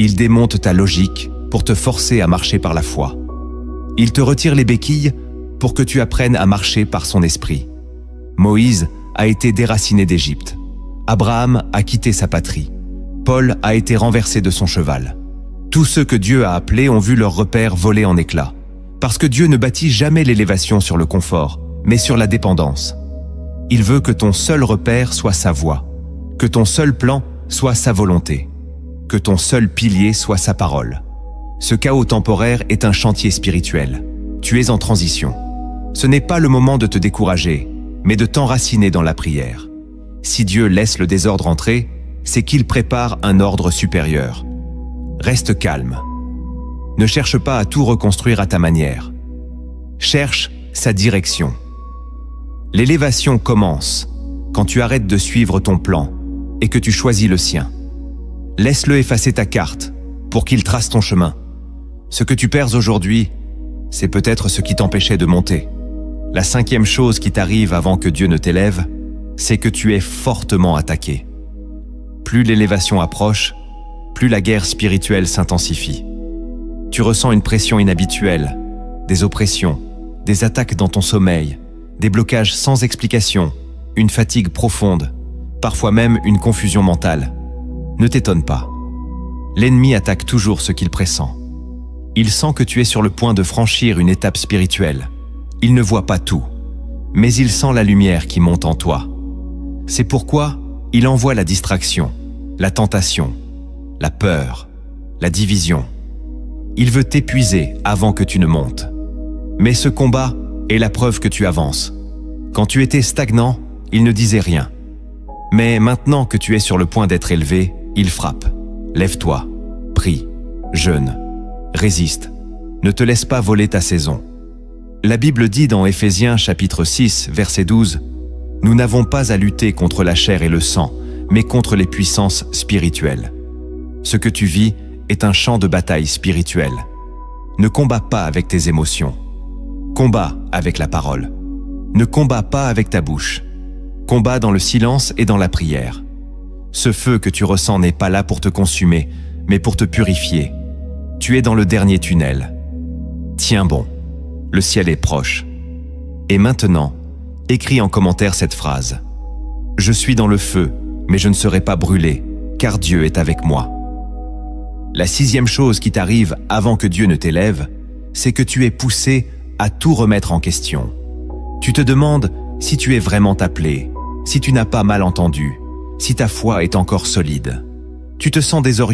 Il démonte ta logique pour te forcer à marcher par la foi. Il te retire les béquilles pour que tu apprennes à marcher par son esprit. Moïse a été déraciné d'Égypte. Abraham a quitté sa patrie. Paul a été renversé de son cheval. Tous ceux que Dieu a appelés ont vu leur repère voler en éclats. Parce que Dieu ne bâtit jamais l'élévation sur le confort, mais sur la dépendance. Il veut que ton seul repère soit sa voix, que ton seul plan soit sa volonté, que ton seul pilier soit sa parole. Ce chaos temporaire est un chantier spirituel. Tu es en transition. Ce n'est pas le moment de te décourager, mais de t'enraciner dans la prière. Si Dieu laisse le désordre entrer, c'est qu'il prépare un ordre supérieur. Reste calme. Ne cherche pas à tout reconstruire à ta manière. Cherche sa direction. L'élévation commence quand tu arrêtes de suivre ton plan et que tu choisis le sien. Laisse-le effacer ta carte pour qu'il trace ton chemin. Ce que tu perds aujourd'hui, c'est peut-être ce qui t'empêchait de monter. La 5e chose qui t'arrive avant que Dieu ne t'élève, c'est que tu es fortement attaqué. Plus l'élévation approche, plus la guerre spirituelle s'intensifie. Tu ressens une pression inhabituelle, des oppressions, des attaques dans ton sommeil, des blocages sans explication, une fatigue profonde, parfois même une confusion mentale. Ne t'étonne pas. L'ennemi attaque toujours ce qu'il pressent. Il sent que tu es sur le point de franchir une étape spirituelle. Il ne voit pas tout, mais il sent la lumière qui monte en toi. C'est pourquoi il envoie la distraction, la tentation, la peur, la division. Il veut t'épuiser avant que tu ne montes. Mais ce combat est la preuve que tu avances. Quand tu étais stagnant, il ne disait rien. Mais maintenant que tu es sur le point d'être élevé, il frappe. Lève-toi, prie, jeûne, résiste. Ne te laisse pas voler ta saison. La Bible dit dans Éphésiens chapitre 6, verset 12, « Nous n'avons pas à lutter contre la chair et le sang, mais contre les puissances spirituelles. » Ce que tu vis est un champ de bataille spirituel. Ne combats pas avec tes émotions. Combat avec la parole. Ne combats pas avec ta bouche. Combat dans le silence et dans la prière. Ce feu que tu ressens n'est pas là pour te consumer, mais pour te purifier. Tu es dans le dernier tunnel. Tiens bon. Le ciel est proche. Et maintenant, écris en commentaire cette phrase. « Je suis dans le feu, mais je ne serai pas brûlé, car Dieu est avec moi. » La 6e chose qui t'arrive avant que Dieu ne t'élève, c'est que tu es poussé à tout remettre en question. Tu te demandes si tu es vraiment appelé, si tu n'as pas mal entendu, si ta foi est encore solide. Tu te sens désorienté.